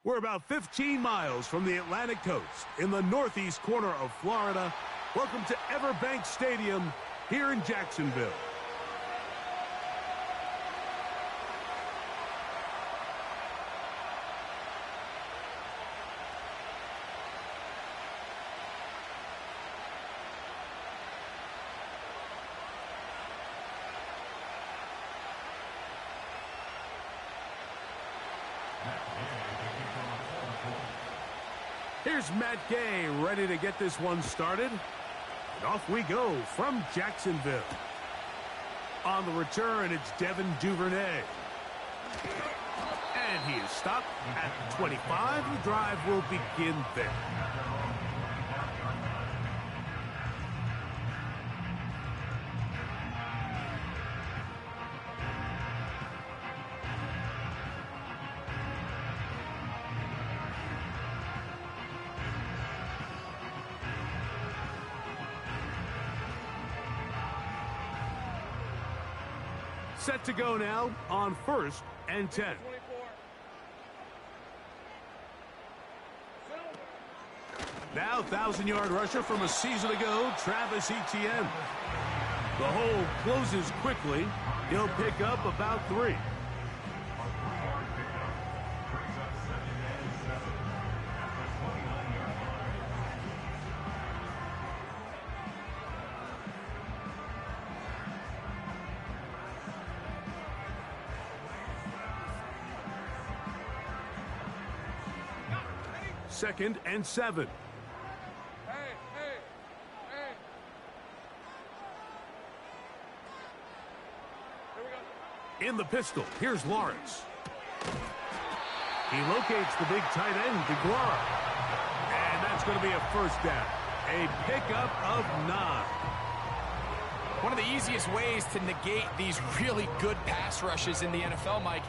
We're about 15 miles from the Atlantic coast in the northeast corner of Florida. Welcome to Everbank Stadium here in Jacksonville. Here's Matt Gay ready to get this one started. And off we go from Jacksonville. On the return, it's Devin Duvernay. And he is stopped at 25. The drive will begin there. Set to go now on 1st and 10. Now 1,000-yard rusher from a season ago, Travis Etienne. The hole closes quickly. He'll pick up about 3. Second and 7. In the pistol, here's Lawrence. He locates the big tight end, DeGuara. And that's going to be a first down. A pickup of 9. One of the easiest ways to negate these really good pass rushes in the NFL, Mike,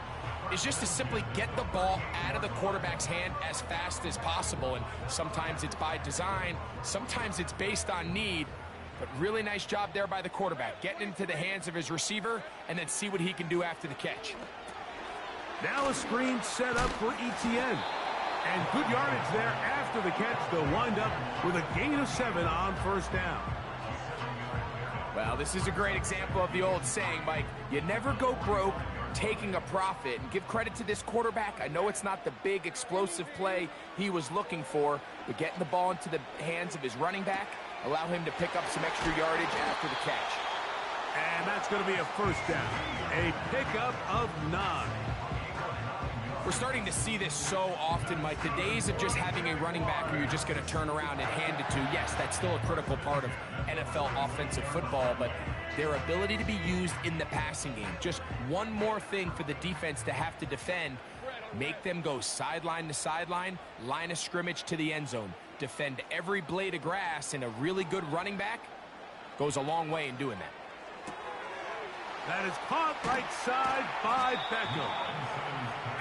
is just to simply get the ball out of the quarterback's hand as fast as possible. And sometimes it's by design, sometimes it's based on need. But really nice job there by the quarterback, getting into the hands of his receiver and then see what he can do after the catch. Now a screen set up for Etienne. And good yardage there after the catch. They'll wind up with a gain of 7 on first down. Well, this is a great example of the old saying, Mike, you never go broke taking a profit. And give credit to this quarterback. I know it's not the big explosive play he was looking for, but getting the ball into the hands of his running back, allow him to pick up some extra yardage after the catch. And that's going to be a first down. A pickup of 9. We're starting to see this so often, Mike. The days of just having a running back who you're just going to turn around and hand it to, yes, that's still a critical part of NFL offensive football, but their ability to be used in the passing game. Just one more thing for the defense to have to defend. Make them go sideline to sideline, line of scrimmage to the end zone. Defend every blade of grass, and a really good running back goes a long way in doing that. That is caught right side by Beckham.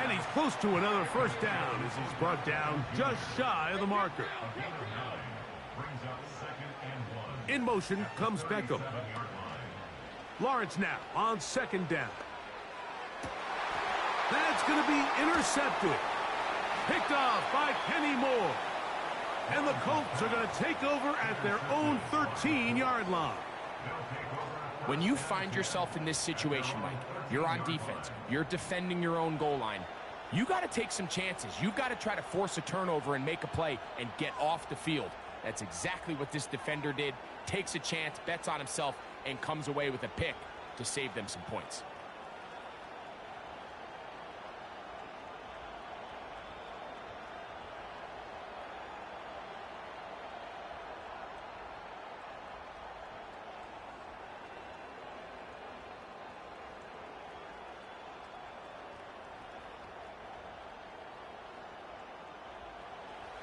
And he's close to another first down as he's brought down just shy of the marker. In motion comes Beckham. Lawrence now on 2nd down. That's going to be intercepted. Picked off by Kenny Moore. And the Colts are going to take over at their own 13-yard line. When you find yourself in this situation, Mike, you're on defense, you're defending your own goal line, you got to take some chances. You've got to try to force a turnover and make a play and get off the field. That's exactly what this defender did. Takes a chance, bets on himself, and comes away with a pick to save them some points.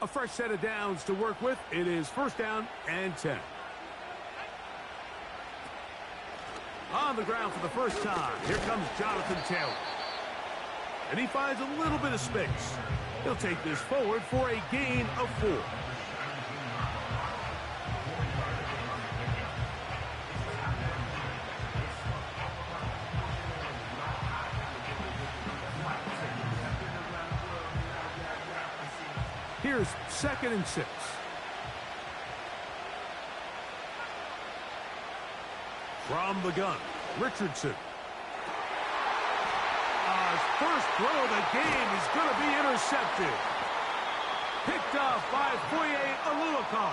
A fresh set of downs to work with. It is 1st down and 10. On the ground for the first time, here comes Jonathan Taylor. And he finds a little bit of space. He'll take this forward for a gain of 4. Here's 2nd and 6. From the gun, Richardson. His first throw of the game is going to be intercepted. Picked off by Foye Oluokun.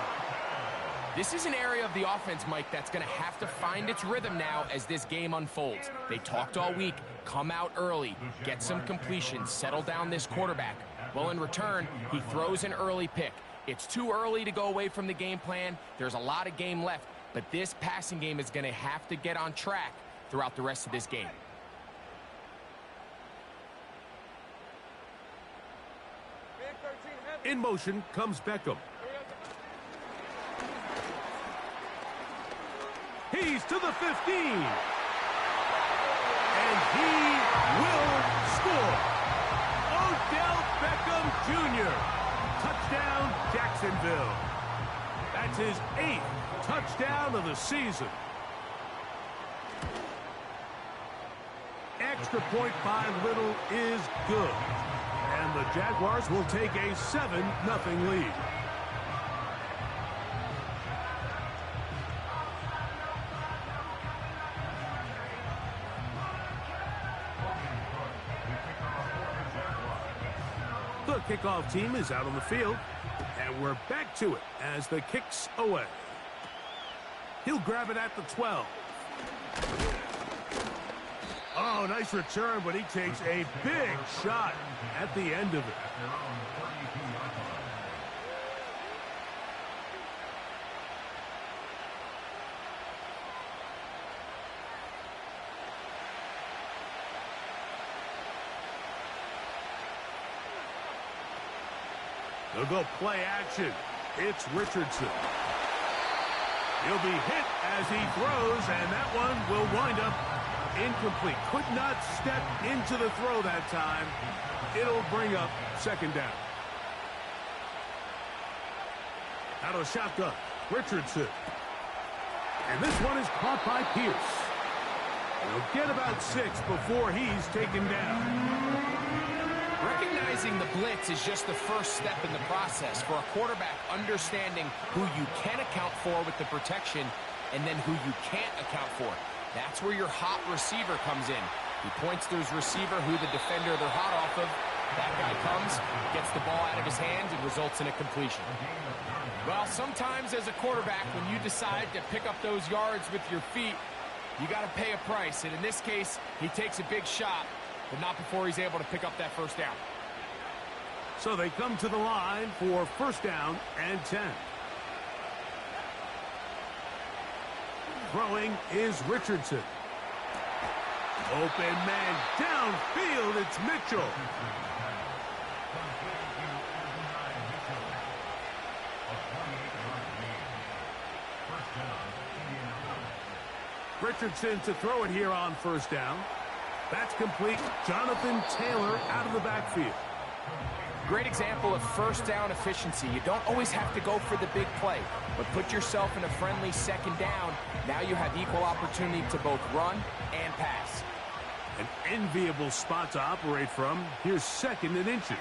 This is an area of the offense, Mike, that's going to have to find its rhythm now as this game unfolds. They talked all week, come out early, get some completions, settle down this quarterback. Well, in return, he throws an early pick. It's too early to go away from the game plan. There's a lot of game left, but this passing game is going to have to get on track throughout the rest of this game. In motion comes Beckham. He's to the 15. And he will score. Odell Beckham Jr. Touchdown, Jacksonville. That's his 8th touchdown of the season. Extra point by Little is good. And the Jaguars will take a 7-0 lead. The kickoff team is out on the field, and we're back to it as the kick's away. He'll grab it at the 12. Oh, nice return, but he takes a big shot at the end of it. They'll go play action. It's Richardson. He'll be hit as he throws, and that one will wind up incomplete. Could not step into the throw that time. It'll bring up 2nd down. Out of shotgun, Richardson. And this one is caught by Pierce. He'll get about 6 before he's taken down. Recognizing the blitz is just the first step in the process for a quarterback, understanding who you can account for with the protection and then who you can't account for. That's where your hot receiver comes in. He points to his receiver who the defender they're hot off of. That guy comes, gets the ball out of his hands, and results in a completion. Well, sometimes as a quarterback, when you decide to pick up those yards with your feet, you got to pay a price. And in this case, he takes a big shot, but not before he's able to pick up that 1st down. So they come to the line for 1st down and 10. Throwing is Richardson. Open man downfield, it's Mitchell. Richardson to throw it here on 1st down. That's complete. Jonathan Taylor out of the backfield. Great example of 1st down efficiency. You don't always have to go for the big play, but put yourself in a friendly 2nd down. Now you have equal opportunity to both run and pass. An enviable spot to operate from. Here's 2nd and inches.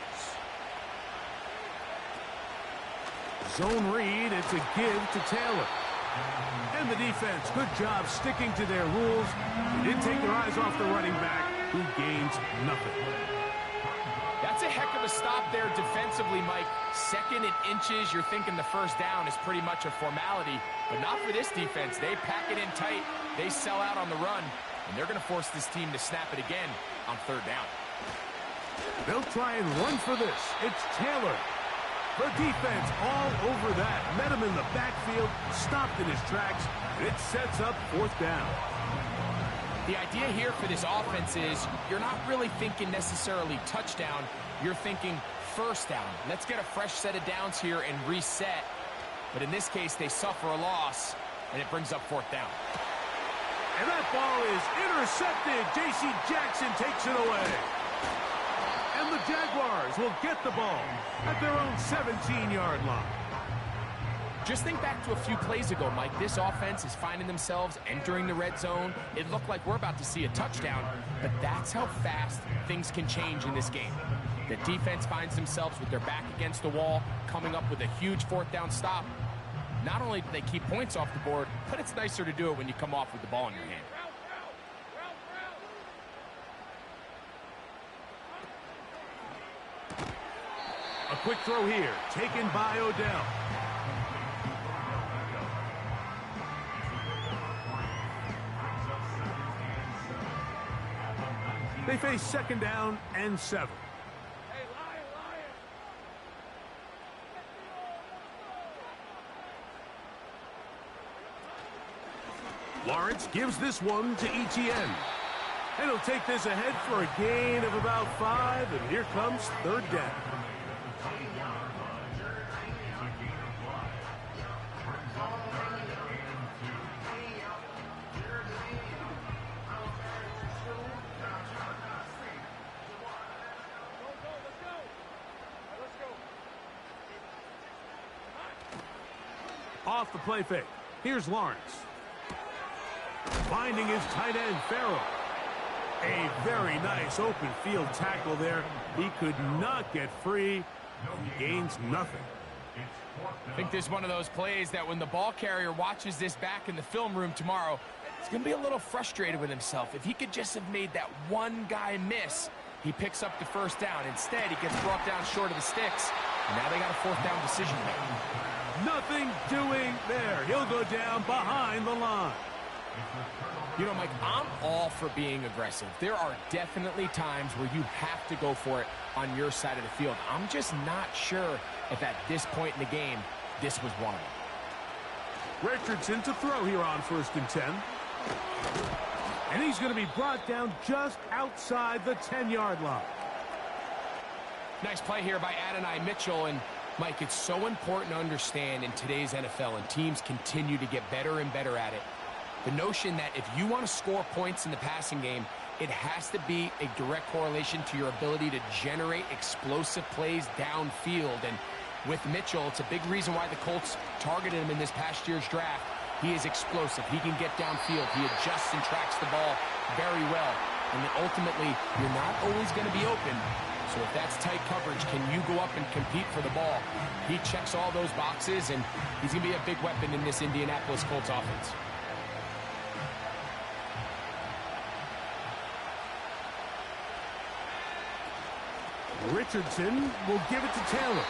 Zone read, it's a give to Taylor. And the defense, good job sticking to their rules. They didn't take their eyes off the running back, who gains nothing. That's a heck of a stop there defensively, Mike. 2nd and inches, you're thinking the 1st down is pretty much a formality, but not for this defense. They pack it in tight, they sell out on the run, and they're going to force this team to snap it again on 3rd down. They'll try and run for this. It's Taylor. The defense all over that. Met him in the backfield, stopped in his tracks, and it sets up 4th down. The idea here for this offense is you're not really thinking necessarily touchdown. You're thinking 1st down. Let's get a fresh set of downs here and reset. But in this case, they suffer a loss, and it brings up 4th down. And that ball is intercepted. J.C. Jackson takes it away. And the Jaguars will get the ball at their own 17-yard line. Just think back to a few plays ago, Mike. This offense is finding themselves entering the red zone. It looked like we're about to see a touchdown, but that's how fast things can change in this game. The defense finds themselves with their back against the wall, coming up with a huge fourth down stop. Not only do they keep points off the board, but it's nicer to do it when you come off with the ball in your hand. A quick throw here, taken by Odell. They face 2nd down and 7. Lawrence gives this one to Etienne. And he'll take this ahead for a gain of about 5, and here comes 3rd down. Off the play fake. Here's Lawrence. Finding his tight end, Farrell. A very nice open field tackle there. He could not get free, and he gains nothing. I think this is one of those plays that when the ball carrier watches this back in the film room tomorrow, he's going to be a little frustrated with himself. If he could just have made that one guy miss, he picks up the 1st down. Instead, he gets brought down short of the sticks, and now they got a 4th down decision to make. Nothing doing there. He'll go down behind the line. You know, Mike, I'm all for being aggressive. There are definitely times where you have to go for it on your side of the field. I'm just not sure if at this point in the game, this was one of them. Richardson to throw here on 1st and 10. And he's going to be brought down just outside the 10-yard line. Nice play here by Adonai Mitchell. And, Mike, it's so important to understand in today's NFL, and teams continue to get better and better at it, the notion that if you want to score points in the passing game, it has to be a direct correlation to your ability to generate explosive plays downfield. And with Mitchell, it's a big reason why the Colts targeted him in this past year's draft. He is explosive. He can get downfield. He adjusts and tracks the ball very well. And then ultimately, you're not always going to be open. So if that's tight coverage, can you go up and compete for the ball? He checks all those boxes, and he's going to be a big weapon in this Indianapolis Colts offense. Richardson will give it to Taylor.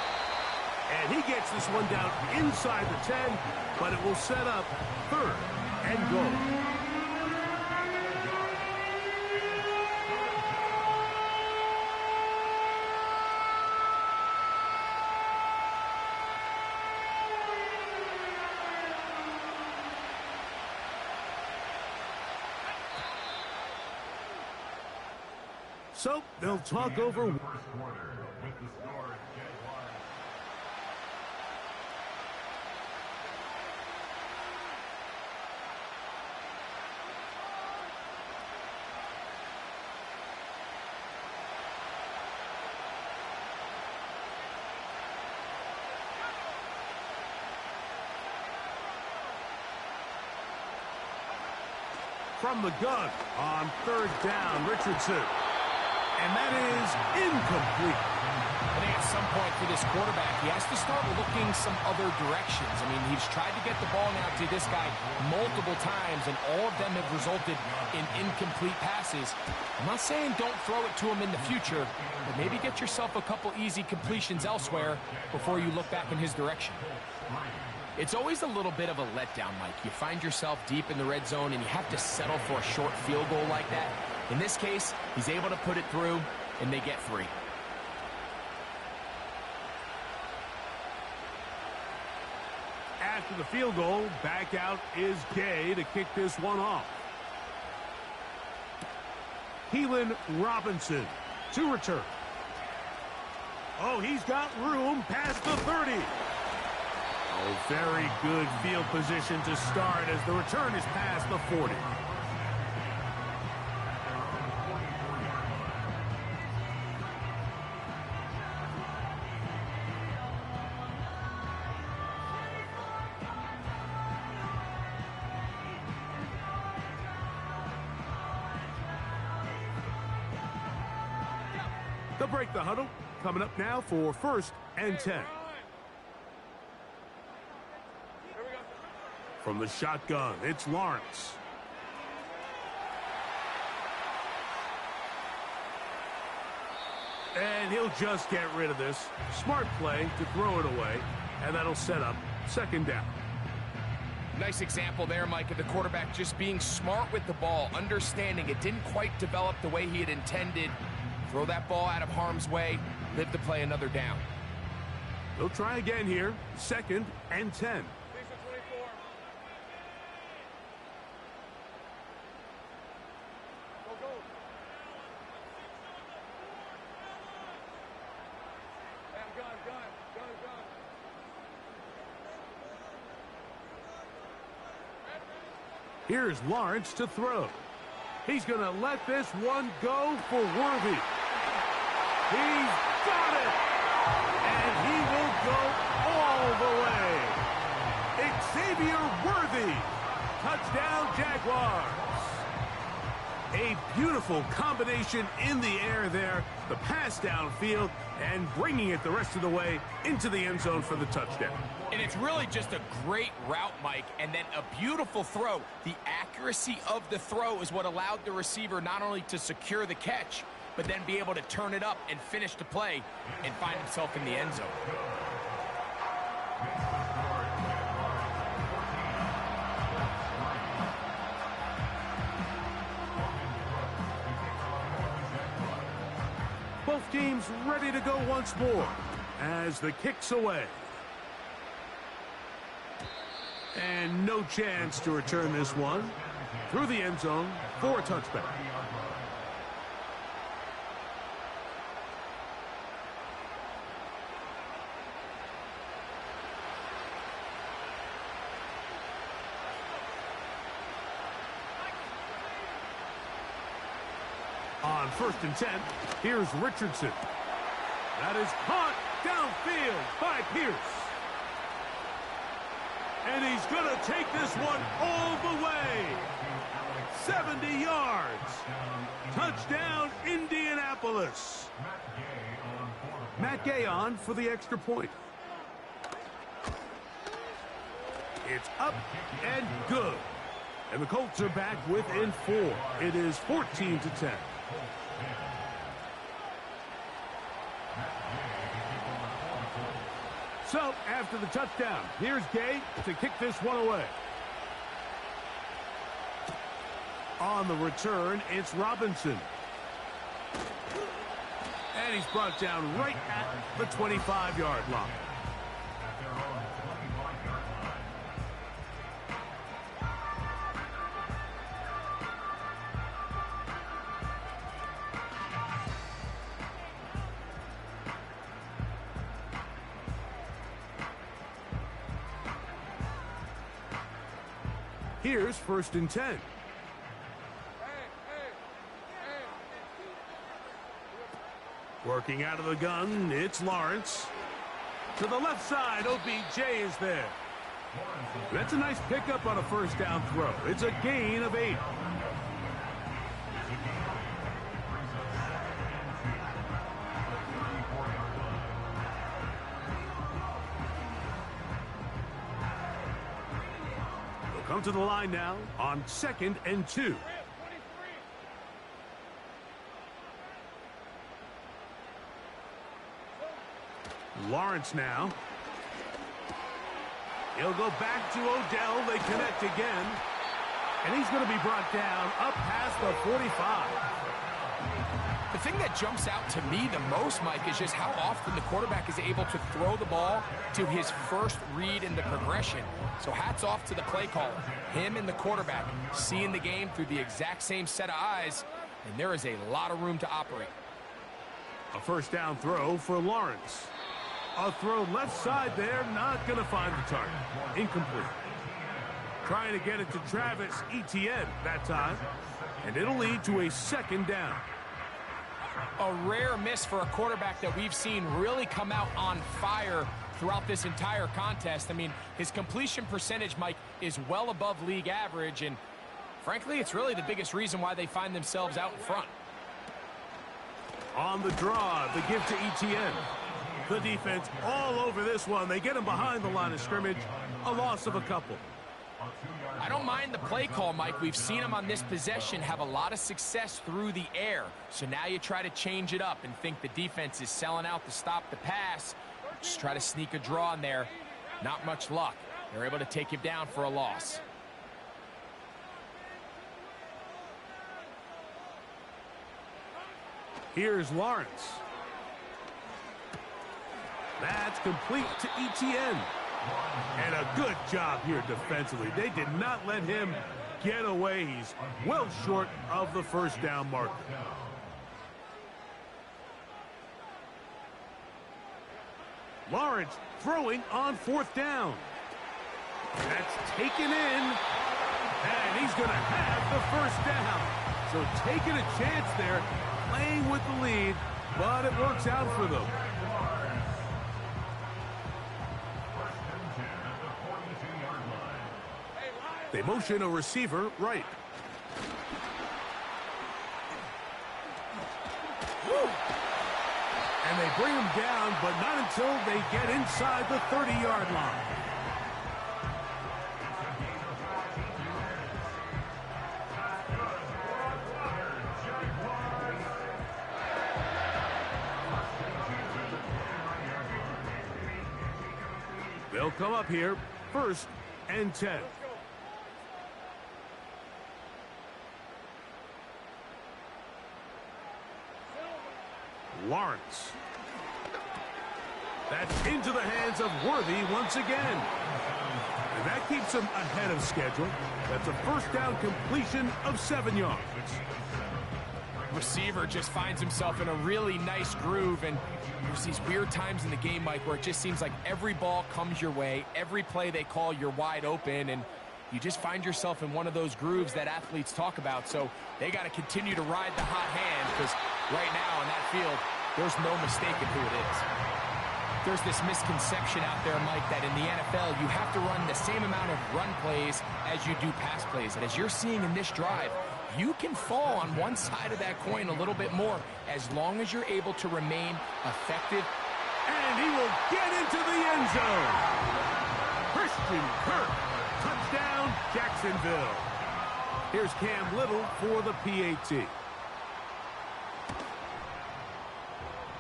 And he gets this one down inside the 10, but it will set up 3rd and goal. So they'll talk over. From the gun on 3rd down, Richardson. And that is incomplete. I think at some point for this quarterback, he has to start looking some other directions. I mean, he's tried to get the ball now to this guy multiple times, and all of them have resulted in incomplete passes. I'm not saying don't throw it to him in the future, but maybe get yourself a couple easy completions elsewhere before you look back in his direction. It's always a little bit of a letdown, Mike. You find yourself deep in the red zone, and you have to settle for a short field goal like that. In this case, he's able to put it through, and they get 3. After the field goal, back out is Gay to kick this one off. Keelan Robinson to return. Oh, he's got room past the 30. Oh, very good field position to start as the return is past the 40. They'll break the huddle. Coming up now for 1st and 10. From the shotgun, it's Lawrence. And he'll just get rid of this. Smart play to throw it away, and that'll set up 2nd down. Nice example there, Mike, of the quarterback just being smart with the ball, understanding it didn't quite develop the way he had intended. Throw that ball out of harm's way, live to play another down. They'll try again here, 2nd and 10. Here's Lawrence to throw. He's going to let this one go for Worthy. He's got it! And he will go all the way. Xavier Worthy. Touchdown, Jaguars. A beautiful combination in the air there. The pass downfield and bringing it the rest of the way into the end zone for the touchdown. And it's really just a great route, Mike, and then a beautiful throw. The accuracy of the throw is what allowed the receiver not only to secure the catch, but then be able to turn it up and finish the play and find himself in the end zone. Both teams ready to go once more as the kick's away. And no chance to return this one through the end zone for a touchback. On 1st and 10, here's Richardson. That is caught downfield by Pierce. And he's going to take this one all the way. 70 yards. Touchdown, Indianapolis. Matt Gay on for the extra point. It's up and good. And the Colts are back within 4. It is 14-10. So, after the touchdown, here's Gay to kick this one away. On the return, it's Robinson. And he's brought down right at the 25-yard line. Here's 1st and 10. Working out of the gun, it's Lawrence. To the left side, OBJ is there. That's a nice pickup on a 1st down throw. It's a gain of 8. Come to the line now on 2nd and 2. Lawrence now. He'll go back to Odell. They connect again. And he's going to be brought down up past the 45. The thing that jumps out to me the most, Mike, is just how often the quarterback is able to throw the ball to his first read in the progression. So hats off to the play caller. Him and the quarterback seeing the game through the exact same set of eyes, and there is a lot of room to operate. A 1st down throw for Lawrence. A throw left side there, not going to find the target. Incomplete. Trying to get it to Travis Etienne that time, and it'll lead to a 2nd down. A rare miss for a quarterback that we've seen really come out on fire throughout this entire contest. I mean, his completion percentage, Mike, is well above league average, and frankly, it's really the biggest reason why they find themselves out in front. On the draw, the give to ETN. The defense all over this one. They get him behind the line of scrimmage. A loss of a couple. I don't mind the play call, Mike. We've seen him on this possession have a lot of success through the air. So now you try to change it up and think the defense is selling out to stop the pass. Just try to sneak a draw in there. Not much luck. They're able to take him down for a loss. Here's Lawrence. That's complete to ETN. And a good job here defensively. They did not let him get away. He's well short of the first down marker. Lawrence throwing on fourth down. That's taken in. And he's going to have the first down. So taking a chance there, playing with the lead, but it works out for them. They motion a receiver right. And they bring him down, but not until they get inside the 30-yard line. They'll come up here, 1st and 10. Lawrence. That's into the hands of Worthy once again. And that keeps him ahead of schedule. That's a first down completion of 7 yards. Receiver just finds himself in a really nice groove, and there's these weird times in the game, Mike, where it just seems like every ball comes your way, every play they call, you're wide open, and you just find yourself in one of those grooves that athletes talk about. So they got to continue to ride the hot hand, because right now in that field, there's no mistaking who it is. There's this misconception out there, Mike, that in the NFL, you have to run the same amount of run plays as you do pass plays. And as you're seeing in this drive, you can fall on one side of that coin a little bit more as long as you're able to remain effective. And he will get into the end zone. Christian Kirk. Touchdown, Jacksonville. Here's Cam Little for the PAT.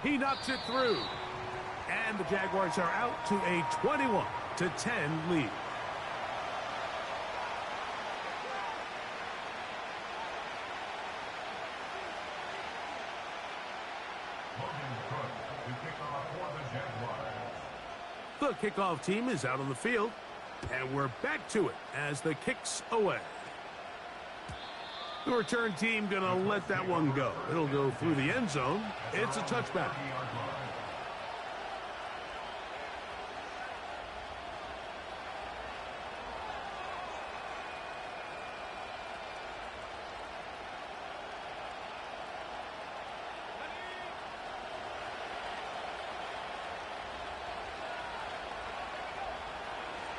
He knocks it through. And the Jaguars are out to a 21-10 lead. The kickoff team is out on the field. And we're back to it as the kick's away. The return team going to let that one go. It'll go through the end zone. It's a touchback.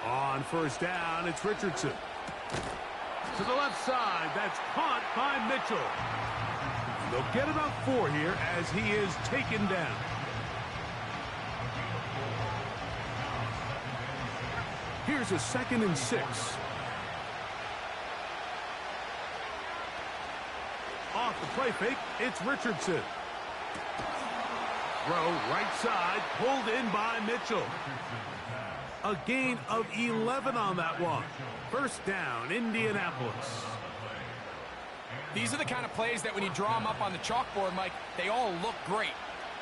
On first down, it's Richardson. To the left side, that's caught by Mitchell. They'll get about 4 here as he is taken down. Here's a 2nd and 6. Off the play fake, it's Richardson. Throw right side, pulled in by Mitchell. A gain of 11 on that one. First down, Indianapolis. These are the kind of plays that when you draw them up on the chalkboard, Mike, they all look great.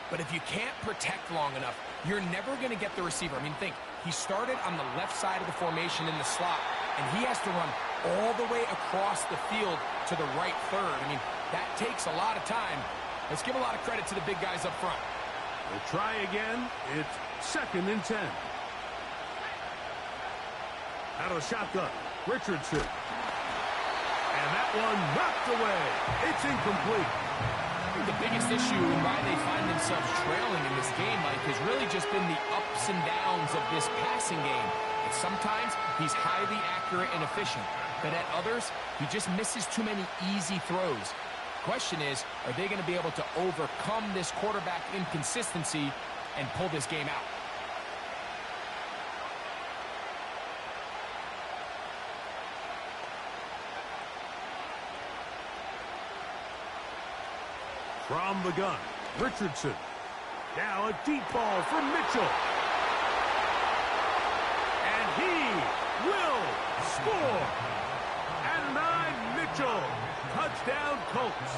But if you can't protect long enough, you're never going to get the receiver. I mean, think, he started on the left side of the formation in the slot, and he has to run all the way across the field to the right third. I mean, that takes a lot of time. Let's give a lot of credit to the big guys up front. We'll try again. It's 2nd and 10. Out of the shotgun, Richardson. And that one knocked away. It's incomplete. The biggest issue and why they find themselves trailing in this game, Mike, has really just been the ups and downs of this passing game. And sometimes he's highly accurate and efficient, but at others, he just misses too many easy throws. question is, are they going to be able to overcome this quarterback inconsistency and pull this game out? From the gun, Richardson. Now a deep ball for Mitchell. And he will score. At 9, Mitchell. Touchdown, Colts.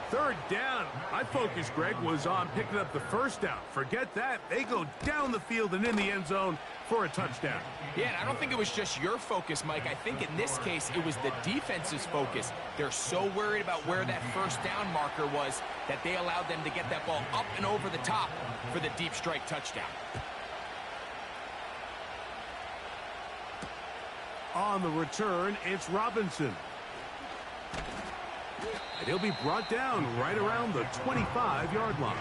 Third down. My focus, Greg, was on picking up the first down. Forget that. They go down the field and in the end zone for a touchdown. Yeah, and I don't think it was just your focus, Mike. I think in this case, it was the defense's focus. They're so worried about where that first down marker was that they allowed them to get that ball up and over the top for the deep strike touchdown. On the return, it's Robinson. And he'll be brought down right around the 25-yard line.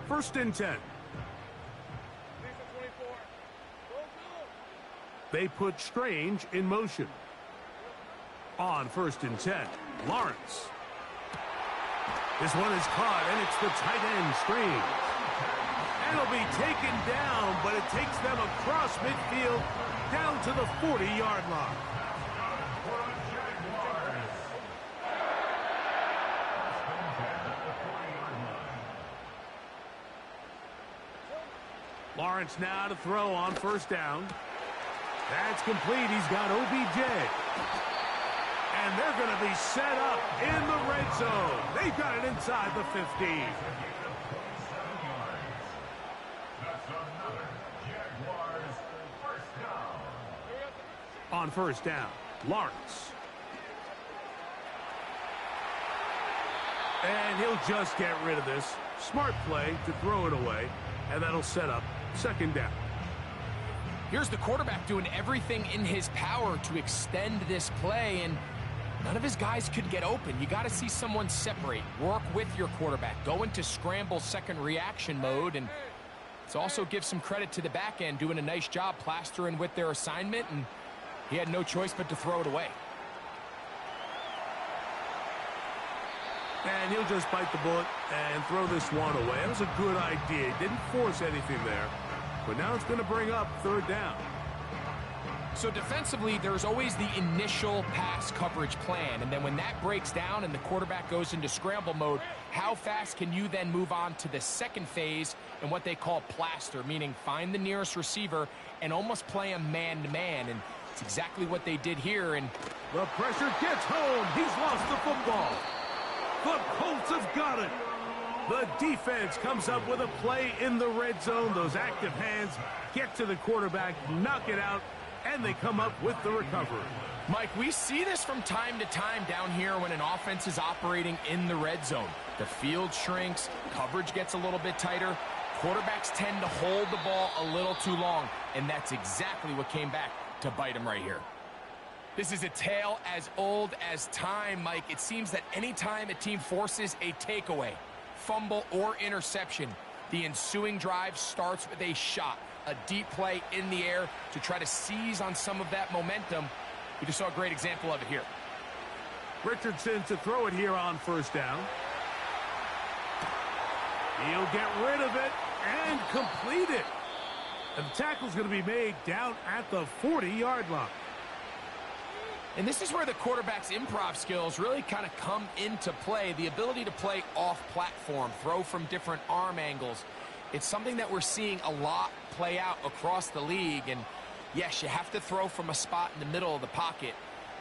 First and 10. They put Strange in motion. On first and 10, Lawrence. This one is caught, and it's the tight end, Strange. And it'll be taken down, but it takes them across midfield down to the 40-yard line. Lawrence now to throw on first down. That's complete. He's got OBJ. And they're going to be set up in the red zone. They've got it inside the 15. On first down, Lawrence. And he'll just get rid of this. Smart play to throw it away. And that'll set up second down. Here's the quarterback doing everything in his power to extend this play, and none of his guys could get open. You got to see someone separate, work with your quarterback, go into scramble second reaction mode, and it's also give some credit to the back end doing a nice job plastering with their assignment, and he had no choice but to throw it away. And he'll just bite the bullet and throw this one away. That was a good idea. He didn't force anything there. But now it's going to bring up third down. So defensively, there's always the initial pass coverage plan. And then when that breaks down and the quarterback goes into scramble mode, how fast can you then move on to the second phase and what they call plaster, meaning find the nearest receiver and almost play him man-to-man. And it's exactly what they did here. And the pressure gets home. He's lost the football. The Colts have got it. The defense comes up with a play in the red zone. Those active hands get to the quarterback, knock it out, and they come up with the recovery. Mike, we see this from time to time down here when an offense is operating in the red zone. The field shrinks, coverage gets a little bit tighter, quarterbacks tend to hold the ball a little too long, and that's exactly what came back to bite him right here. This is a tale as old as time, Mike. It seems that anytime a team forces a takeaway, fumble, or interception, the ensuing drive starts with a shot, a deep play in the air to try to seize on some of that momentum. We just saw a great example of it here. Richardson to throw it here on first down. He'll get rid of it and complete it. And the tackle's going to be made down at the 40-yard line. And this is where the quarterback's improv skills really kind of come into play. The ability to play off-platform, throw from different arm angles. It's something that we're seeing a lot play out across the league. And yes, you have to throw from a spot in the middle of the pocket.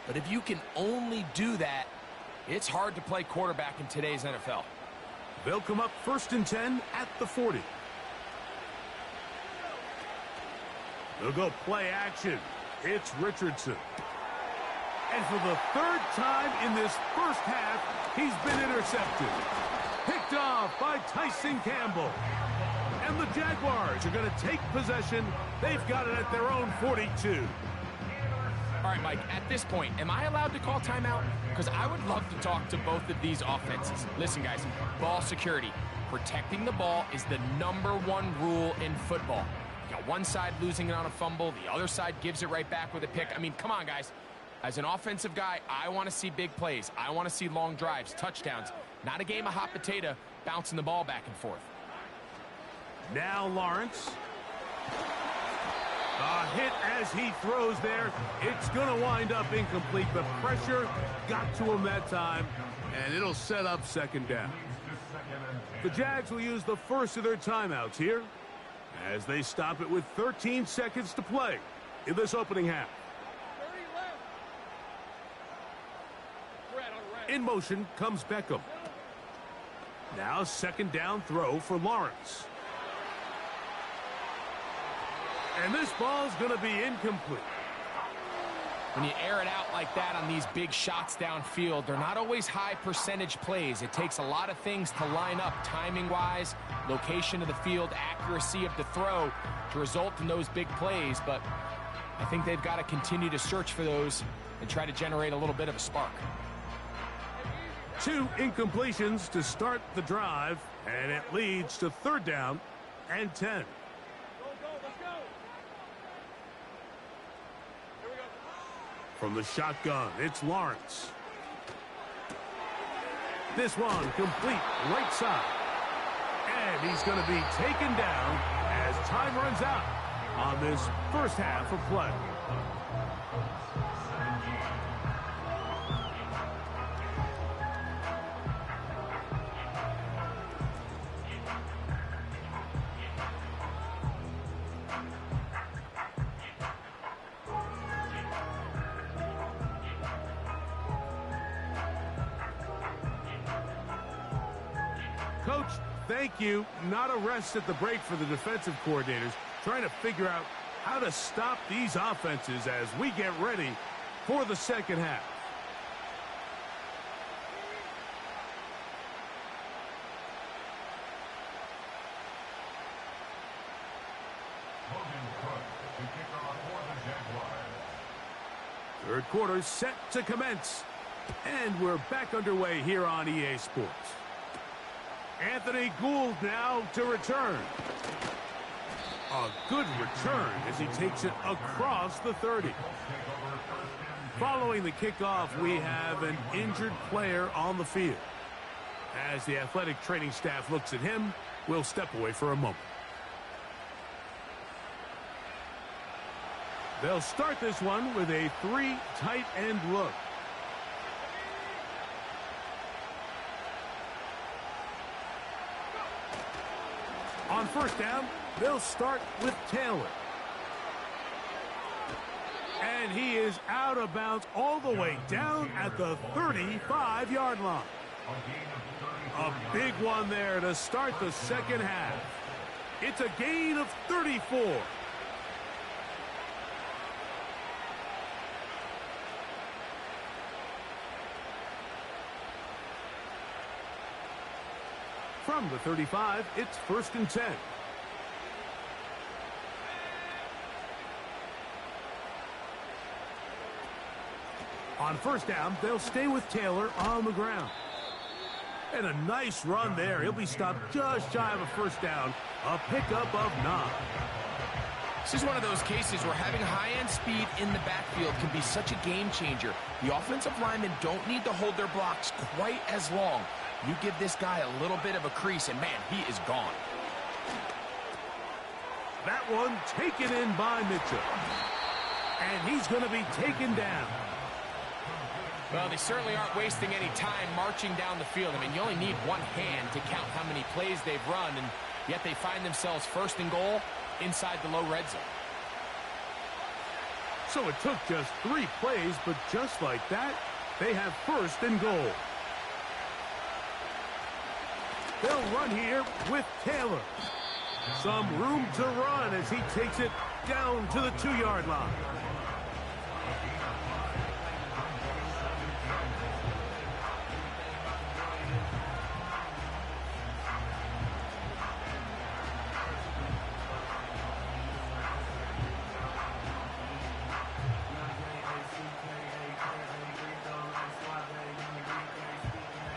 But if you can only do that, it's hard to play quarterback in today's NFL. They'll come up first and 10 at the 40. They'll go play action. It's Richardson. And for the third time in this first half, he's been intercepted. Picked off by Tyson Campbell. And the Jaguars are going to take possession. They've got it at their own 42. All right, Mike, at this point, am I allowed to call timeout? Because I would love to talk to both of these offenses. Listen, guys, ball security. Protecting the ball is the #1 rule in football. You got one side losing it on a fumble, the other side gives it right back with a pick. I mean, come on, guys. As an offensive guy, I want to see big plays. I want to see long drives, touchdowns, not a game of hot potato bouncing the ball back and forth. Now Lawrence. A hit as he throws there. It's going to wind up incomplete. The pressure got to him that time, and it'll set up second down. The Jags will use the first of their timeouts here as they stop it with 13 seconds to play in this opening half. In motion comes Beckham. Now second down throw for Lawrence. And this ball's going to be incomplete. When you air it out like that on these big shots downfield, they're not always high percentage plays. It takes a lot of things to line up timing-wise, location of the field, accuracy of the throw to result in those big plays. But I think they've got to continue to search for those and try to generate a little bit of a spark. 2 incompletions to start the drive, and it leads to third down and 10. From the shotgun, it's Lawrence. This one complete right side. And he's going to be taken down as time runs out on this first half of play. Coach, thank you. Not a rest at the break for the defensive coordinators, trying to figure out how to stop these offenses as we get ready for the second half. Third quarter set to commence. And we're back underway here on EA Sports. Anthony Gould now to return. A good return as he takes it across the 30. Following the kickoff, we have an injured player on the field. As the athletic training staff looks at him, we'll step away for a moment. They'll start this one with a 3 tight end look. On first down, they'll start with Taylor. And he is out of bounds all the way down at the 35-yard line. A big one there to start the second half. It's a gain of 34. From the 35, it's 1st and 10. On first down, they'll stay with Taylor on the ground. And a nice run there. He'll be stopped just shy of a first down. A pickup of 9. This is one of those cases where having high-end speed in the backfield can be such a game changer. The offensive linemen don't need to hold their blocks quite as long. You give this guy a little bit of a crease, and man, he is gone. That one taken in by Mitchell. And he's going to be taken down. Well, they certainly aren't wasting any time marching down the field. I mean, you only need one hand to count how many plays they've run, and yet they find themselves 1st and goal inside the low red zone. So it took just 3 plays, but just like that, they have 1st and goal. They'll run here with Taylor. Some room to run as he takes it down to the 2-yard line.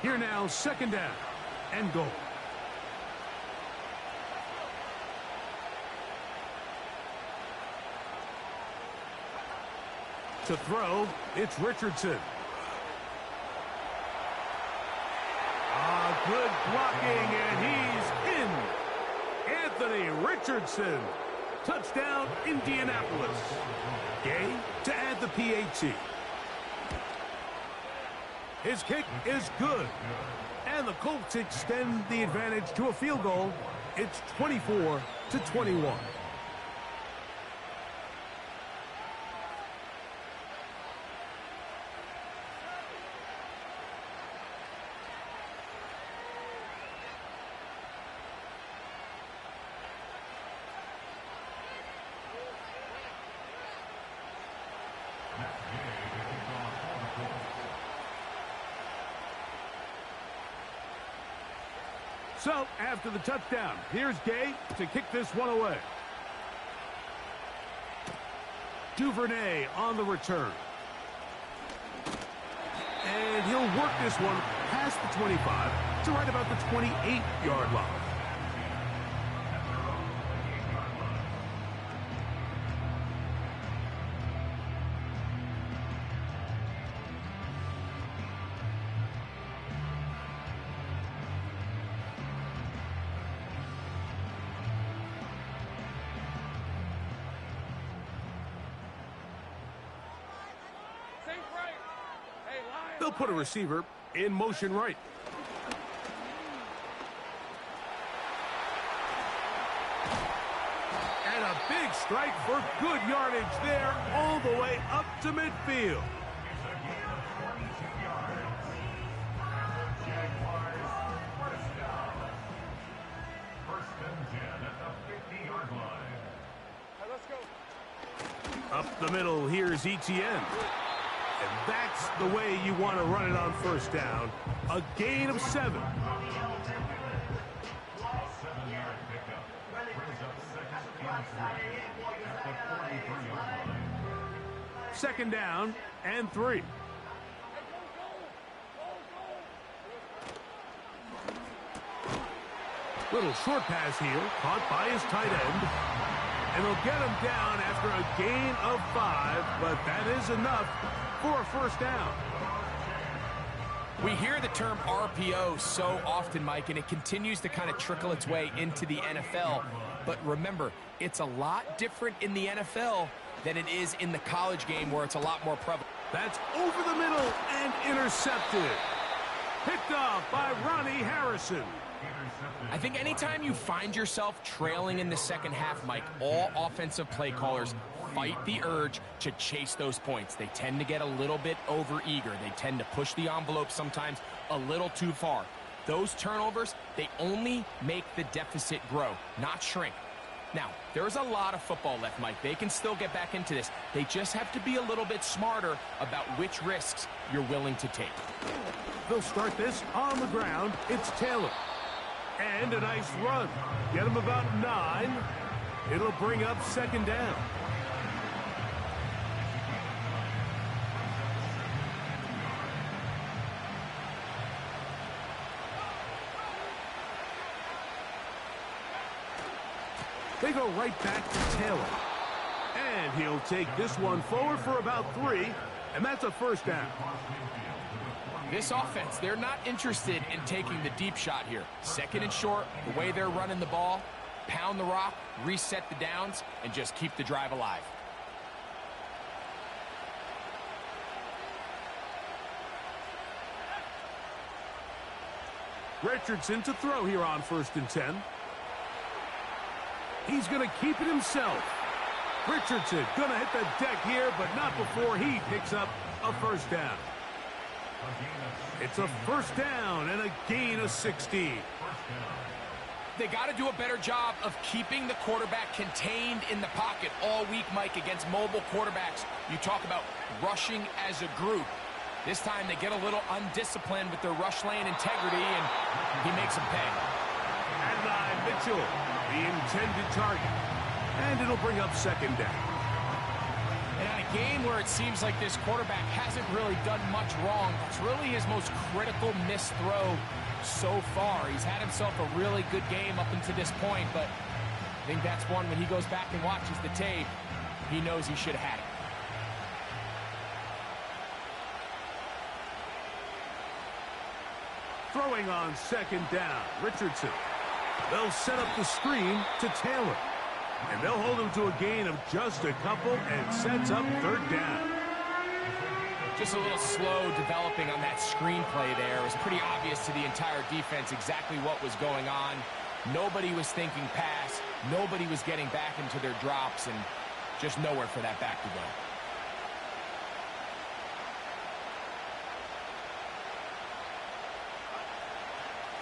Here now, 2nd down and goal. To throw, it's Richardson. Good blocking, and he's in. Anthony Richardson. Touchdown, Indianapolis. Gay to add the PAT. His kick is good. And the Colts extend the advantage to a field goal. It's 24-21. So, after the touchdown, here's Gay to kick this one away. Duvernay on the return. And he'll work this one past the 25 to right about the 28-yard line. They'll put a receiver in motion right. And a big strike for good yardage there all the way up to midfield. Up the middle, here's Etienne. And that's the way you want to run it on first down. A gain of 7. Second down and 3. Little short pass here, caught by his tight end. And they'll get him down after a gain of 5, but that is enough for a first down. We hear the term RPO so often, Mike, and it continues to kind of trickle its way into the NFL. But remember, it's a lot different in the NFL than it is in the college game where it's a lot more prevalent. That's over the middle and intercepted. Picked off by Ronnie Harrison. I think anytime you find yourself trailing in the second half, Mike, all offensive play callers fight the urge to chase those points. They tend to get a little bit overeager. They tend to push the envelope sometimes a little too far. Those turnovers, they only make the deficit grow, not shrink. Now, there's a lot of football left, Mike. They can still get back into this. They just have to be a little bit smarter about which risks you're willing to take. They'll start this on the ground. It's Taylor. And a nice run. Get him about 9. It'll bring up second down. They go right back to Taylor. And he'll take this one forward for about 3, and that's a first down. This offense, they're not interested in taking the deep shot here. Second and short, the way they're running the ball, pound the rock, reset the downs, and just keep the drive alive. Richardson to throw here on 1st and 10. He's going to keep it himself. Richardson going to hit the deck here, but not before he picks up a first down. It's a first down and a gain of 16. They got to do a better job of keeping the quarterback contained in the pocket all week, Mike, against mobile quarterbacks. You talk about rushing as a group. This time they get a little undisciplined with their rush lane integrity, and he makes them pay. And Mitchell, the intended target. And it'll bring up second down. And in a game where it seems like this quarterback hasn't really done much wrong, it's really his most critical missed throw so far. He's had himself a really good game up until this point, but I think that's one when he goes back and watches the tape, he knows he should have had it. Throwing on second down, Richardson. They'll set up the screen to Taylor. And they'll hold him to a gain of just a couple and sets up third down. Just a little slow developing on that screenplay there. It was pretty obvious to the entire defense exactly what was going on. Nobody was thinking pass. Nobody was getting back into their drops, and just nowhere for that back to go.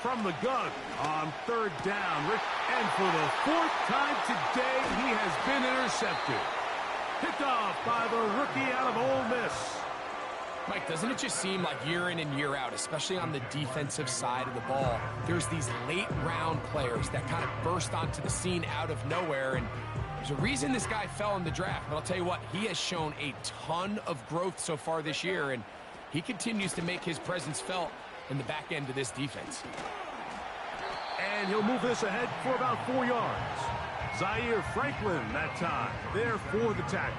From the gun on third down. And for the fourth time today, he has been intercepted. Picked off by the rookie out of Ole Miss. Mike, doesn't it just seem like year in and year out, especially on the defensive side of the ball, there's these late-round players that kind of burst onto the scene out of nowhere, and there's a reason this guy fell in the draft, but I'll tell you what, he has shown a ton of growth so far this year, and he continues to make his presence felt in the back end of this defense. And he'll move this ahead for about 4 yards. Zaire Franklin that time, there for the tackle.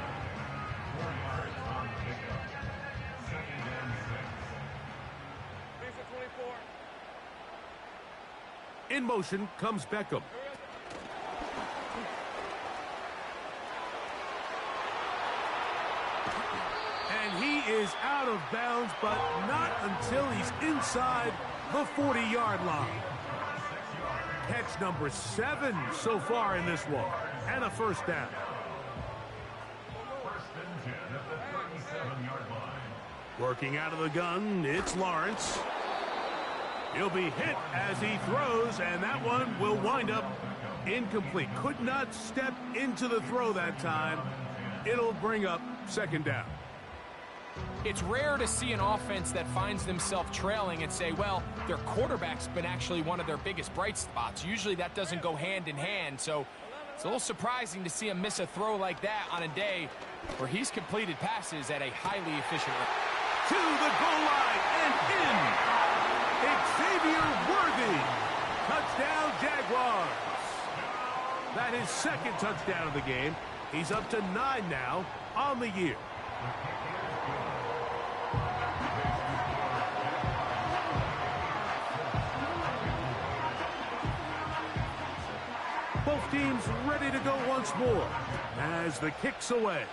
In motion comes Beckham. And he is out of bounds, but not until he's inside the 40-yard line. Catch number 7 so far in this one, and a first down. Working out of the gun, it's Lawrence. He'll be hit as he throws, and that one will wind up incomplete. Could not step into the throw that time. It'll bring up second down. It's rare to see an offense that finds themselves trailing and say, well, their quarterback's been actually one of their biggest bright spots. Usually that doesn't go hand in hand, so it's a little surprising to see him miss a throw like that on a day where he's completed passes at a highly efficient rate. To the goal line and in. Xavier Worthy. Touchdown, Jaguars. That is second touchdown of the game. He's up to 9 now on the year. Both teams ready to go once more as the kick's away.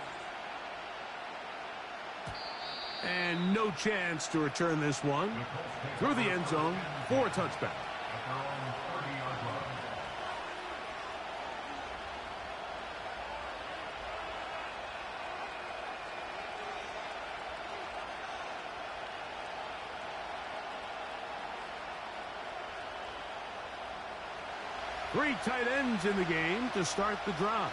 And no chance to return this one through the end zone for a touchback. Three tight ends in the game to start the drive.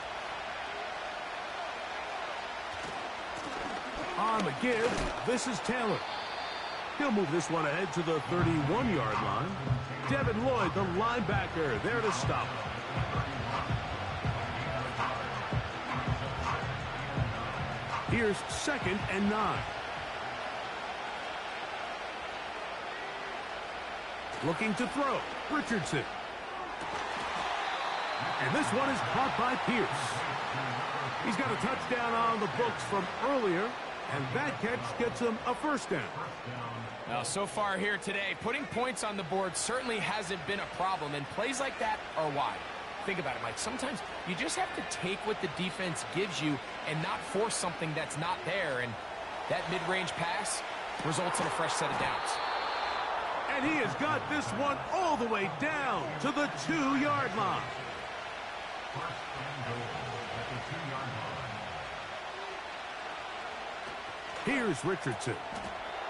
On the give, this is Taylor. He'll move this one ahead to the 31-yard line. Devin Lloyd, the linebacker, there to stop. Here's 2nd and 9. Looking to throw, Richardson. And this one is caught by Pierce. He's got a touchdown on the books from earlier, and that catch gets him a first down. Now, so far here today, putting points on the board certainly hasn't been a problem, and plays like that are why. Think about it, Mike. Sometimes you just have to take what the defense gives you and not force something that's not there, and that mid-range pass results in a fresh set of downs. And he has got this one all the way down to the 2-yard line. Here's Richardson.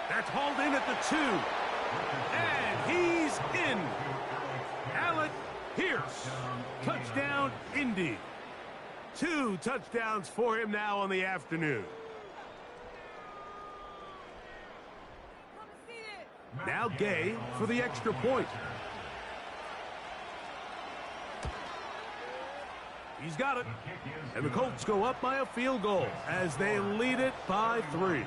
That's hauled in at the 2. And he's in. Alec Pierce. Touchdown, Indy. 2 touchdowns for him now on the afternoon. Now Gay for the extra point. He's got it. And the Colts go up by a field goal as they lead it by 3.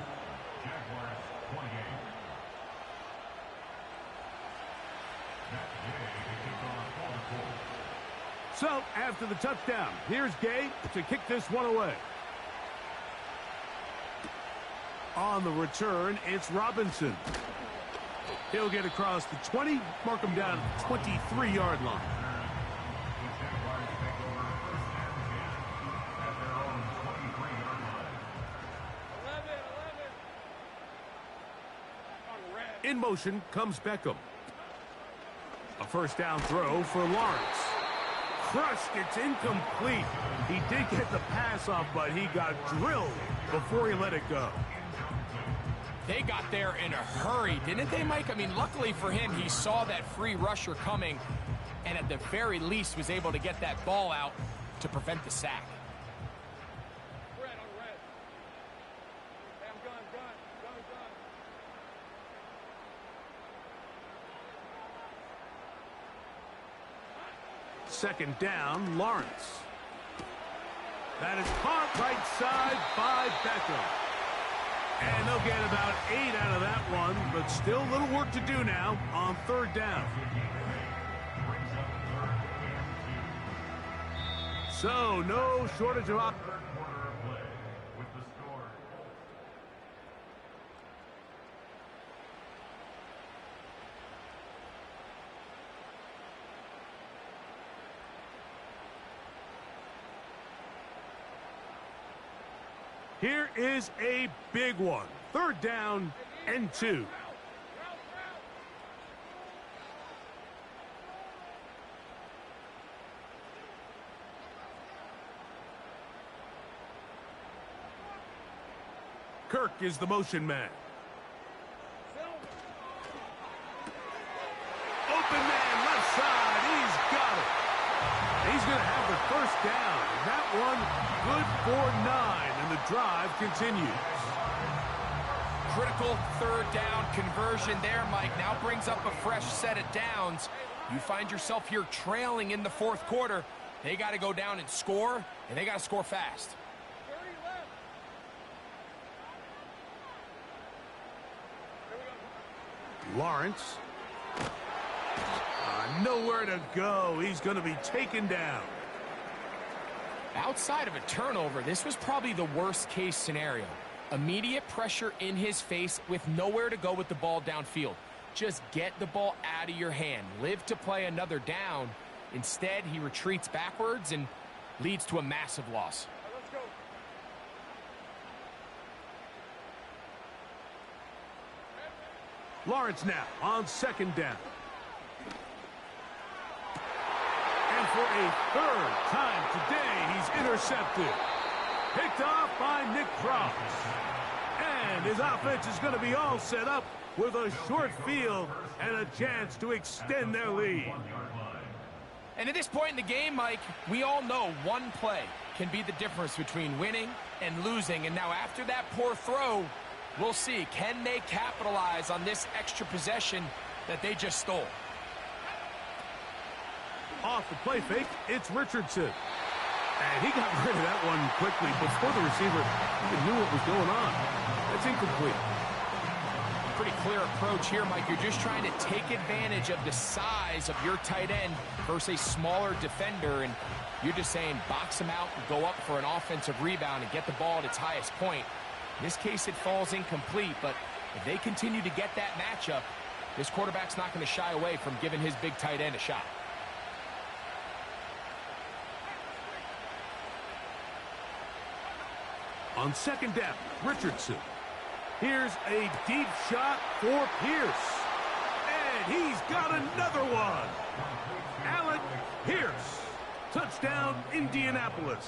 So, after the touchdown, here's Gay to kick this one away. On the return, it's Robinson. He'll get across the 20, mark him down at the 23-yard line. In motion comes Beckham. A first down throw for Lawrence. Crushed, it's incomplete. He did get the pass off, but he got drilled before he let it go. They got there in a hurry, didn't they, Mike? I mean, luckily for him, he saw that free rusher coming and at the very least was able to get that ball out to prevent the sack. Second down, Lawrence. That is caught right side by Beckham. And they'll get about 8 out of that one, but still a little work to do now on third down. So, no shortage of options. Here is a big one. Third down and 2. Kirk is the motion man. Open man, left side. He's got it. He's going to have the first down. That one good for 9, and the drive continues. Critical third down conversion there, Mike. Now brings up a fresh set of downs. You find yourself here trailing in the fourth quarter. They got to go down and score, and they got to score fast. Lawrence. Nowhere to go. He's going to be taken down. Outside of a turnover, this was probably the worst case scenario. Immediate pressure in his face with nowhere to go with the ball downfield. Just get the ball out of your hand. Live to play another down. Instead, he retreats backwards and leads to a massive loss. Lawrence now on second down. And for a third time today, he's intercepted. Picked off by Nick Cross. And his offense is going to be all set up with a short field and a chance to extend their lead. And at this point in the game, Mike, we all know one play can be the difference between winning and losing. And now after that poor throw, we'll see, can they capitalize on this extra possession that they just stole? Off the play fake, it's Richardson. And he got rid of that one quickly before the receiver even knew what was going on. That's incomplete. Pretty clear approach here, Mike. You're just trying to take advantage of the size of your tight end versus a smaller defender, and you're just saying box him out and go up for an offensive rebound and get the ball at its highest point. In this case, it falls incomplete, but if they continue to get that matchup, this quarterback's not going to shy away from giving his big tight end a shot. On second down, Richardson. Here's a deep shot for Pierce. And he's got another one. Alec Pierce. Touchdown, Indianapolis.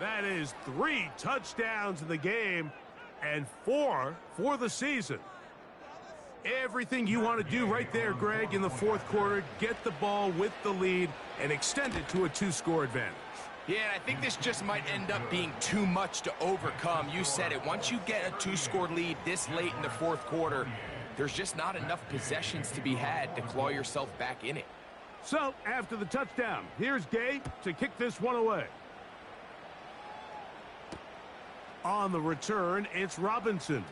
That is 3 touchdowns in the game and 4 for the season. Everything you want to do right there, Greg, in the fourth quarter, get the ball with the lead and extend it to a 2-score advantage. Yeah, and I think this just might end up being too much to overcome. You said it. Once you get a 2-score lead this late in the fourth quarter, there's just not enough possessions to be had to claw yourself back in it. So, after the touchdown, here's Gay to kick this one away. On the return, it's Robinson.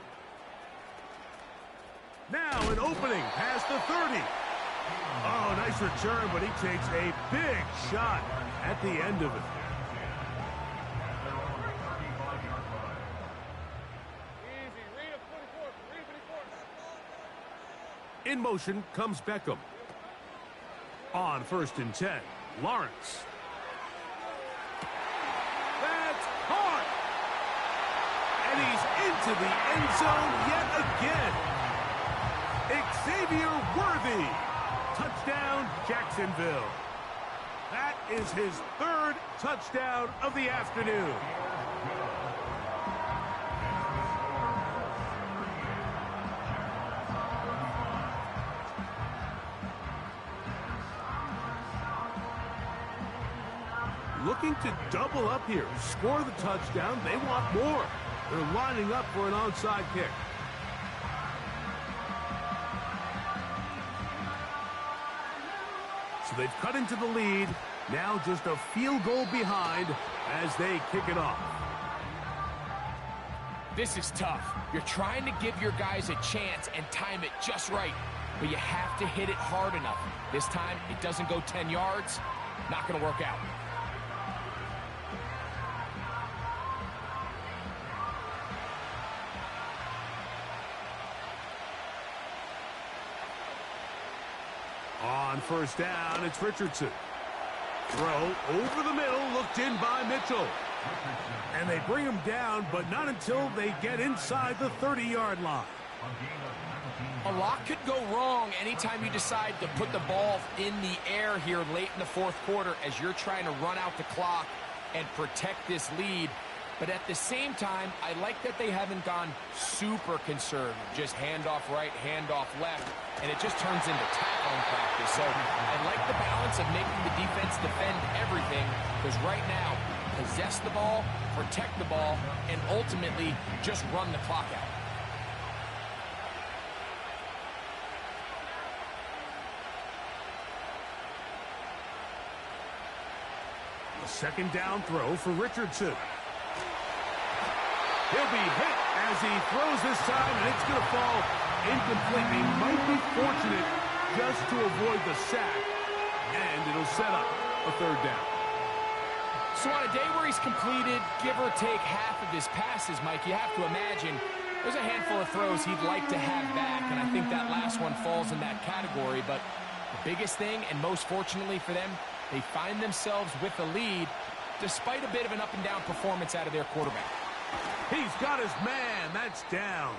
Now an opening past the 30. Oh, nice return, but he takes a big shot at the end of it. In motion comes Beckham. On 1st and 10, Lawrence. That's caught! And he's into the end zone yet again. Xavier Worthy. Touchdown, Jacksonville. That is his 3rd touchdown of the afternoon. Looking to double up here, score the touchdown. They want more. They're lining up for an onside kick. So they've cut into the lead. Now just a field goal behind as they kick it off. This is tough. You're trying to give your guys a chance and time it just right, but you have to hit it hard enough. This time, it doesn't go 10 yards. Not going to work out. On 1st down, it's Richardson. Throw over the middle, looked in by Mitchell. And they bring him down, but not until they get inside the 30-yard line. A lot could go wrong anytime you decide to put the ball in the air here late in the 4th quarter as you're trying to run out the clock and protect this lead. But at the same time, I like that they haven't gone super conservative. Just handoff right, handoff left, and it just turns into tackling practice. So I like the balance of making the defense defend everything, because right now, possess the ball, protect the ball, and ultimately just run the clock out. A 2nd down throw for Richardson. He'll be hit as he throws this time, and it's going to fall incomplete. He might be fortunate just to avoid the sack, and it'll set up a 3rd down. So on a day where he's completed, give or take half of his passes, Mike, you have to imagine there's a handful of throws he'd like to have back, and I think that last one falls in that category. But the biggest thing, and most fortunately for them, they find themselves with the lead despite a bit of an up-and-down performance out of their quarterback. He's got his man. That's downs.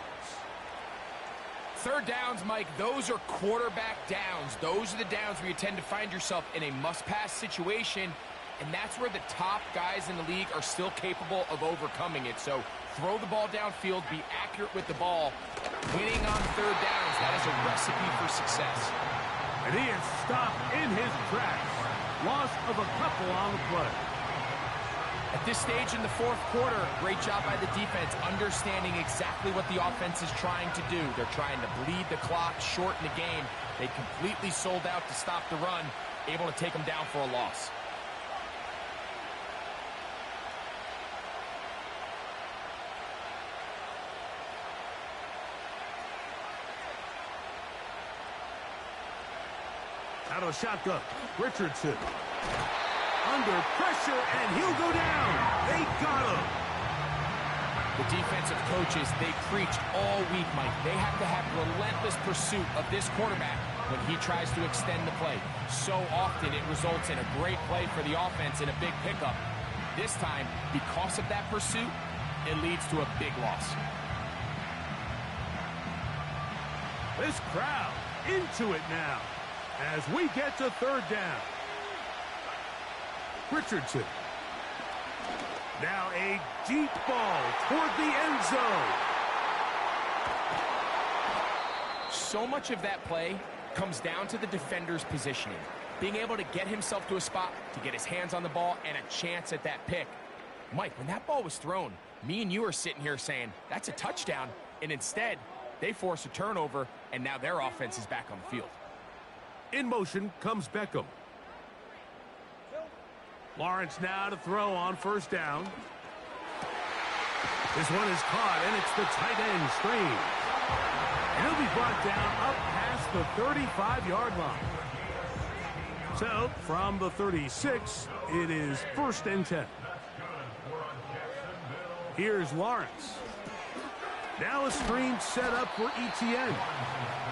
3rd downs, Mike, those are quarterback downs. Those are the downs where you tend to find yourself in a must-pass situation, and that's where the top guys in the league are still capable of overcoming it. So throw the ball downfield, be accurate with the ball. Winning on 3rd downs, that is a recipe for success. And he is stopped in his tracks. Loss of a couple on the play. At this stage in the 4th quarter, great job by the defense, understanding exactly what the offense is trying to do. They're trying to bleed the clock, shorten the game. They completely sold out to stop the run, able to take them down for a loss. Out of the shotgun, Richardson. Under pressure, and he'll go down. They got him. The defensive coaches, they preach all week, Mike. They have to have relentless pursuit of this quarterback when he tries to extend the play. So often it results in a great play for the offense and a big pickup. This time, because of that pursuit, it leads to a big loss. This crowd into it now as we get to 3rd down. Richardson. Now a deep ball toward the end zone. So much of that play comes down to the defender's positioning. Being able to get himself to a spot, to get his hands on the ball, and a chance at that pick. Mike, when that ball was thrown, me and you are sitting here saying, that's a touchdown. And instead, they force a turnover, and now their offense is back on the field. In motion comes Beckham. Lawrence now to throw on 1st down. This one is caught, and it's the tight end screen. And he'll be brought down up past the 35-yard line. So, from the 36, it is 1st and 10. Here's Lawrence. Now a screen set up for ETN.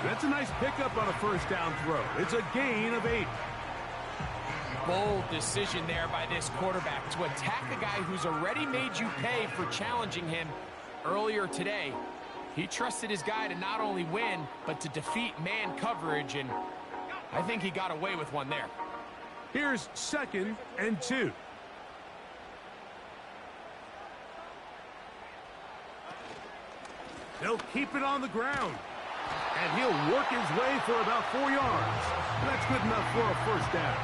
That's a nice pickup on a first down throw. It's a gain of 8. Bold decision there by this quarterback to attack a guy who's already made you pay for challenging him earlier today. He trusted his guy to not only win, but to defeat man coverage, and I think he got away with one there. Here's 2nd and 2. He'll keep it on the ground. And he'll work his way for about 4 yards. That's good enough for a first down.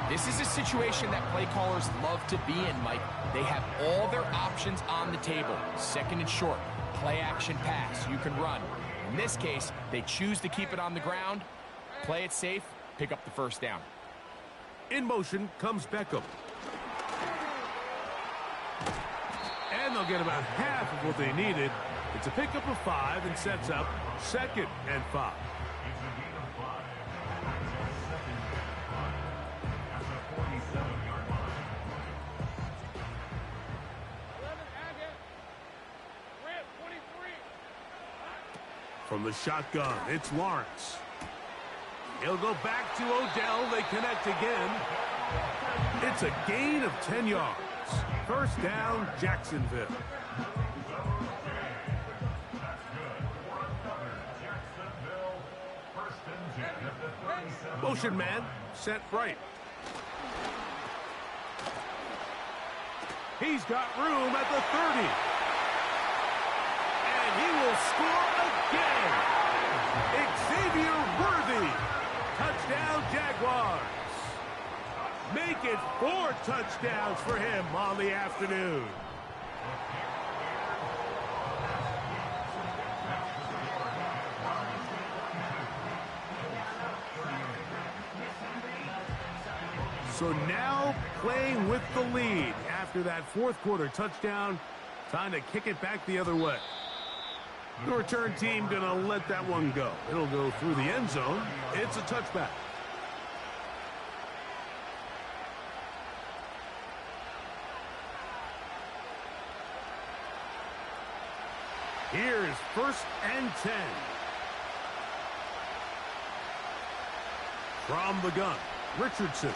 This is a situation that play callers love to be in, Mike. They have all their options on the table. 2nd and short, play action pass, you can run. In this case, they choose to keep it on the ground, play it safe, pick up the first down. In motion comes Beckham. And they'll get about half of what they needed. It's a pickup of 5 and sets up 2nd and 5. From the shotgun, it's Lawrence. He'll go back to Odell. They connect again. It's a gain of 10 yards. First down, Jacksonville. Motion man, set right. He's got room at the 30. And he will score again. Xavier Worthy. Touchdown, Jaguars. Make it 4 touchdowns for him on the afternoon. So now playing with the lead after that 4th quarter touchdown. Time to kick it back the other way. The return team going to let that one go. It'll go through the end zone. It's a touchback. Here's 1st and 10. From the gun, Richardson.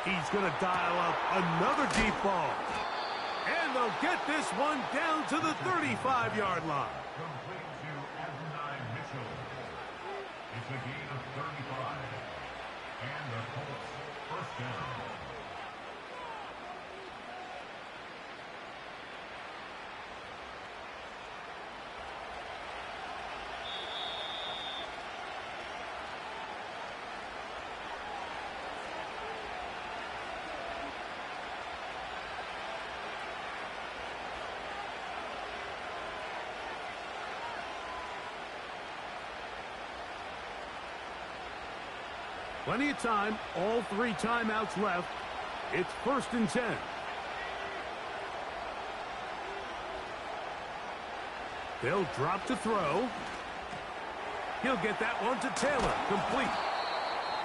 He's going to dial up another deep ball. And they'll get this one down to the 35-yard line. It's a gain of 35. And the Colts first down. Plenty of time, all 3 timeouts left. It's 1st and 10. They'll drop to throw. He'll get that one to Taylor, complete.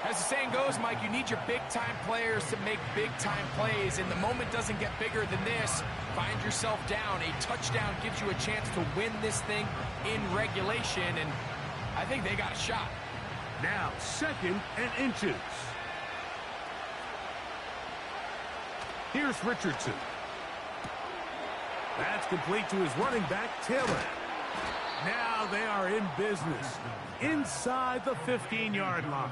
As the saying goes, Mike, you need your big-time players to make big-time plays, and the moment doesn't get bigger than this. Find yourself down. A touchdown gives you a chance to win this thing in regulation, and I think they got a shot. Now 2nd and inches. Here's Richardson. That's complete to his running back, Taylor. Now they are in business inside the 15-yard line.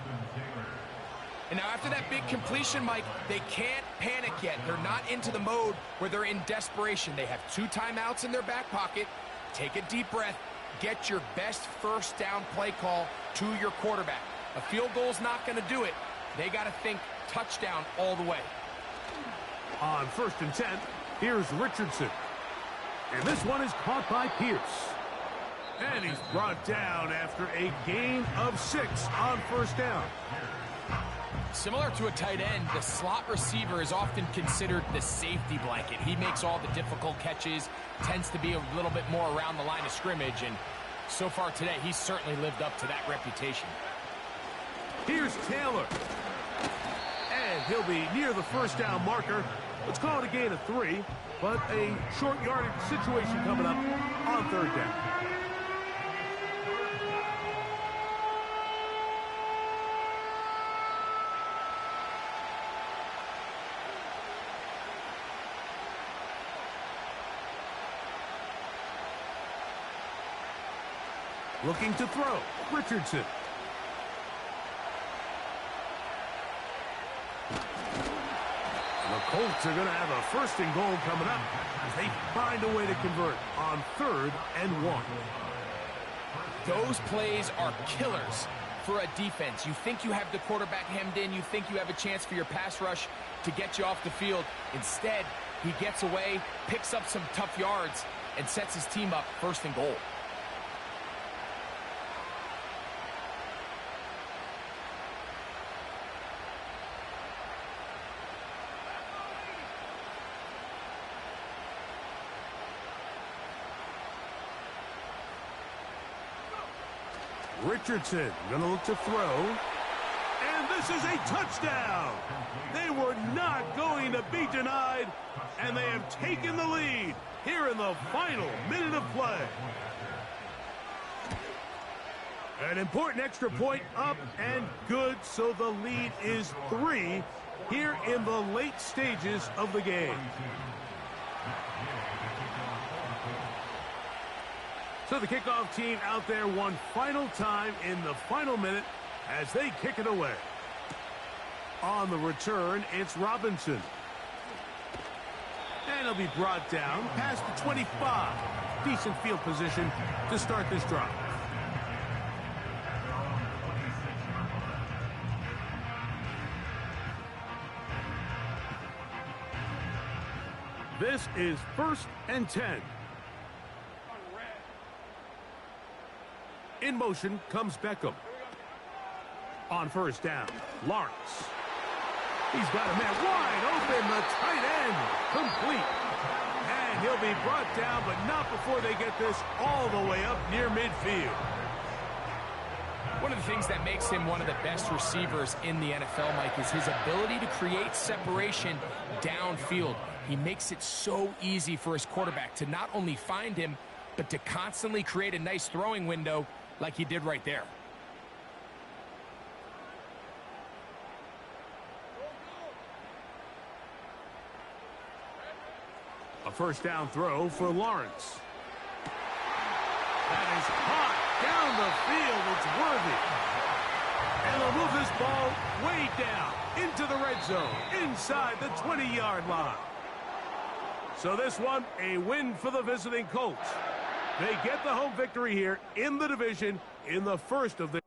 And now after that big completion, Mike, they can't panic yet. They're not into the mode where they're in desperation. They have 2 timeouts in their back pocket. Take a deep breath. Get your best first down play call to your quarterback. A field goal's not going to do it. They got to think touchdown all the way. On 1st and 10, here's Richardson. And this one is caught by Pierce. And he's brought down after a gain of 6 on 1st down. Similar to a tight end, the slot receiver is often considered the safety blanket. He makes all the difficult catches, tends to be a little bit more around the line of scrimmage, and so far today, he's certainly lived up to that reputation. Here's Taylor. And he'll be near the first down marker Let's call it a gain of 3, but a short yardage situation coming up on 3rd down. Looking to throw, Richardson. The Colts are going to have a 1st and goal coming up as they find a way to convert on 3rd and 1. Those plays are killers for a defense. You think you have the quarterback hemmed in. You think you have a chance for your pass rush to get you off the field. Instead, he gets away, picks up some tough yards, and sets his team up 1st and goal. Richardson going to look to throw. And this is a touchdown. They were not going to be denied, and they have taken the lead here in the final minute of play. An important extra point up and good, so the lead is 3 here in the late stages of the game. So the kickoff team out there one final time in the final minute as they kick it away. On the return, it's Robinson. And he'll be brought down past the 25. Decent field position to start this drive. This is 1st and 10. In motion comes Beckham. On 1st down, Lawrence. He's got a man wide open, the tight end, complete. And he'll be brought down, but not before they get this all the way up near midfield. One of the things that makes him one of the best receivers in the NFL, Mike, is his ability to create separation downfield. He makes it so easy for his quarterback to not only find him, but to constantly create a nice throwing window like he did right there. A 1st down throw for Lawrence. That is hot down the field. It's worthy. And they'll move this ball way down into the red zone, inside the 20-yard line. So this one, a win for the visiting Colts. They get the home victory here in the division in the first of the